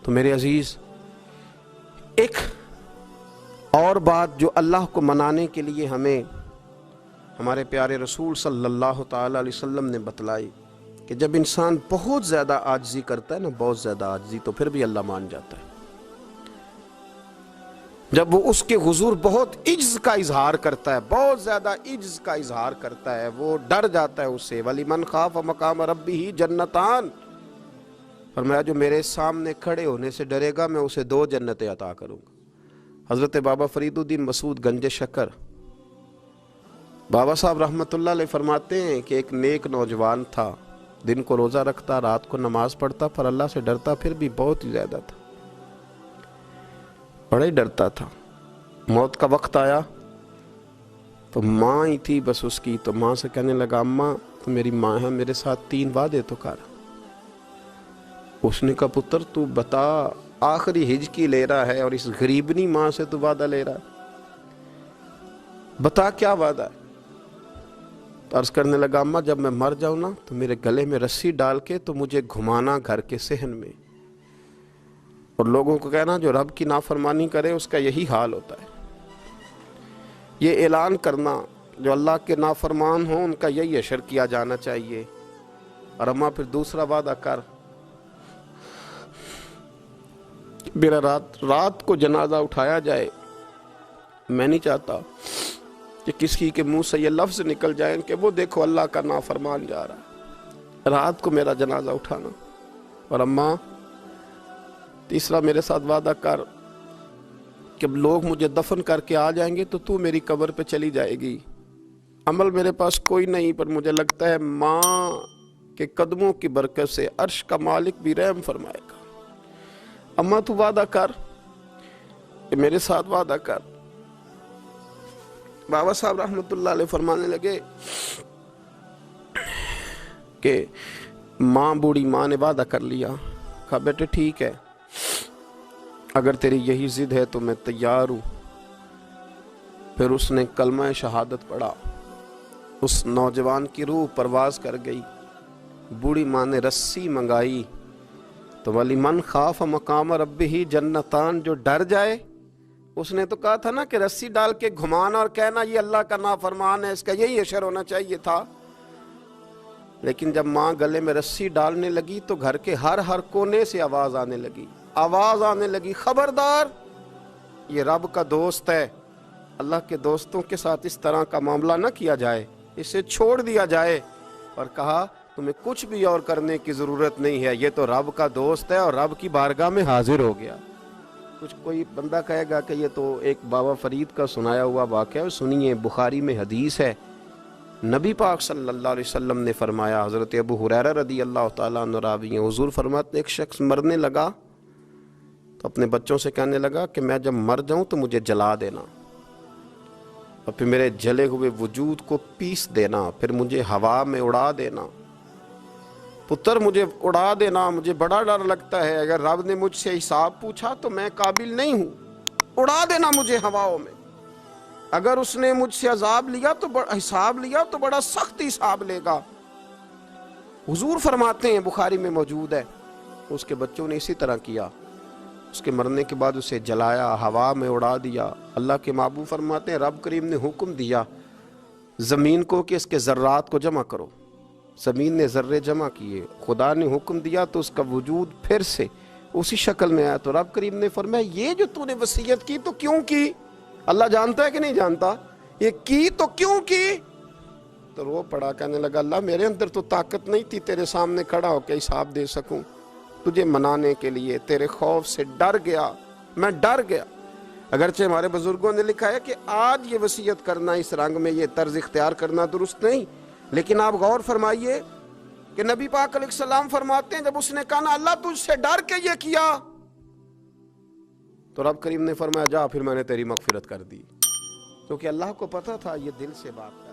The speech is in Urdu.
تو میرے عزیز، ایک اور بات جو اللہ کو منانے کے لیے ہمیں ہمارے پیارے رسول صلی اللہ تعالی علیہ وسلم نے بتلائی کہ جب انسان بہت زیادہ عاجزی کرتا ہے نا، بہت زیادہ عاجزی، تو پھر بھی اللہ مان جاتا ہے۔ جب وہ اس کے حضور بہت عجز کا اظہار کرتا ہے، بہت زیادہ عجز کا اظہار کرتا ہے، وہ ڈر جاتا ہے اس سے۔ وَلِمَنْ خَافَ مَقَامَ رَبِّهِ جَنَّتَانِ، فرمایا جو میرے سامنے کھڑے ہونے سے ڈرے گا میں اسے 2 جنتیں عطا کروں گا۔ حضرت بابا فرید الدین مسعود گنج شکر بابا صاحب رحمۃ اللہ علیہ فرماتے ہیں کہ ایک نیک نوجوان تھا، دن کو روزہ رکھتا، رات کو نماز پڑھتا، پر اللہ سے ڈرتا پھر بھی بہت ہی زیادہ تھا، بڑا ہی ڈرتا تھا۔ موت کا وقت آیا تو ماں ہی تھی بس اس کی، تو ماں سے کہنے لگا اماں تو میری ماں ہے، میرے ساتھ 3 وعدے تو کر۔ اس نے کہا پتر تو بتا، آخری ہج کی لے رہا ہے اور اس غریبنی ماں سے تو وعدہ لے رہا ہے، بتا کیا وعدہ ہے؟ تو عرض کرنے لگا اماں جب میں مر جاؤں نا تو میرے گلے میں رسی ڈال کے تو مجھے گھمانا گھر کے صحن میں، اور لوگوں کو کہنا جو رب کی نافرمانی کرے اس کا یہی حال ہوتا ہے۔ یہ اعلان کرنا جو اللہ کے نافرمان ہوں ان کا یہی اشر کیا جانا چاہیے۔ اور اماں پھر دوسرا وعدہ کر، میرا رات کو جنازہ اٹھایا جائے، میں نہیں چاہتا کہ کسی کے منہ سے یہ لفظ نکل جائیں کہ وہ دیکھو اللہ کا نافرمان جا رہا ہے، رات کو میرا جنازہ اٹھانا۔ اور اماں تیسرا میرے ساتھ وعدہ کر کہ لوگ مجھے دفن کر کے آ جائیں گے تو میری قبر پہ چلی جائے گی، عمل میرے پاس کوئی نہیں، پر مجھے لگتا ہے ماں کے قدموں کی برکت سے عرش کا مالک بھی رحم فرمائے گا۔ اماں تو وعدہ کر کہ میرے ساتھ وعدہ کر۔ بابا صاحب رحمۃ اللہ علیہ فرمانے لگے کہ ماں، بوڑھی ماں نے وعدہ کر لیا، کہا بیٹے ٹھیک ہے، اگر تیری یہی ضد ہے تو میں تیار ہوں۔ پھر اس نے کلمہ شہادت پڑھا، اس نوجوان کی روح پرواز کر گئی۔ بوڑھی ماں نے رسی منگائی تو وَلِمَنْ خَافَ مَقَامَ رَبِّهِ جَنَّتَانِ، جو ڈر جائے، اس نے تو کہا تھا نا کہ رسی ڈال کے گھمانا اور کہنا یہ اللہ کا نافرمان ہے، اس کا یہی اشر ہونا چاہیے تھا۔ لیکن جب ماں گلے میں رسی ڈالنے لگی تو گھر کے ہر کونے سے آواز آنے لگی، خبردار یہ رب کا دوست ہے، اللہ کے دوستوں کے ساتھ اس طرح کا معاملہ نہ کیا جائے، اسے چھوڑ دیا جائے۔ اور کہا تمہیں کچھ بھی اور کرنے کی ضرورت نہیں ہے، یہ تو رب کا دوست ہے اور رب کی بارگاہ میں حاضر ہو گیا۔ کچھ کوئی بندہ کہے گا کہ یہ تو ایک بابا فرید کا سنایا ہوا واقعہ ہے، سنیے، بخاری میں حدیث ہے، نبی پاک صلی اللہ علیہ وسلم نے فرمایا، حضرت ابو ہریرہ رضی اللہ تعالیٰ عنہ راوی ہیں، حضور فرماتے ایک شخص مرنے لگا تو اپنے بچوں سے کہنے لگا کہ میں جب مر جاؤں تو مجھے جلا دینا، اور پھر میرے جلے ہوئے وجود کو پیس دینا، پھر مجھے ہوا میں اڑا دینا۔ پتر مجھے اڑا دینا، مجھے بڑا ڈر لگتا ہے، اگر رب نے مجھ سے حساب پوچھا تو میں قابل نہیں ہوں، اڑا دینا مجھے ہواؤں میں۔ اگر اس نے مجھ سے عذاب لیا تو حساب لیا تو بڑا سخت حساب لے گا۔ حضور فرماتے ہیں، بخاری میں موجود ہے، اس کے بچوں نے اسی طرح کیا، اس کے مرنے کے بعد اسے جلایا، ہوا میں اڑا دیا۔ اللہ کے محبوب فرماتے ہیں رب کریم نے حکم دیا زمین کو کہ اس کے ذرات کو جمع کرو، زمین نے ذرے جمع کیے، خدا نے حکم دیا تو اس کا وجود پھر سے اسی شکل میں آیا۔ تو رب کریم نے فرمایا یہ جو تو نے وصیت کی تو کیوں کی؟ اللہ جانتا ہے کہ نہیں جانتا؟ یہ کی تو کیوں کی؟ تو رو پڑا، کہنے لگا اللہ میرے اندر تو طاقت نہیں تھی تیرے سامنے کھڑا ہو کے حساب دے سکوں، تجھے منانے کے لیے تیرے خوف سے ڈر گیا، میں ڈر گیا۔ اگرچہ ہمارے بزرگوں نے لکھا ہے کہ آج یہ وصیت کرنا، اس رنگ میں یہ طرز اختیار کرنا درست نہیں، لیکن آپ غور فرمائیے کہ نبی پاک علیہ السلام فرماتے ہیں جب اس نے کہا نا اللہ تجھ سے ڈر کے یہ کیا، تو رب کریم نے فرمایا جا پھر میں نے تیری مغفرت کر دی، کیونکہ اللہ کو پتا تھا یہ دل سے بات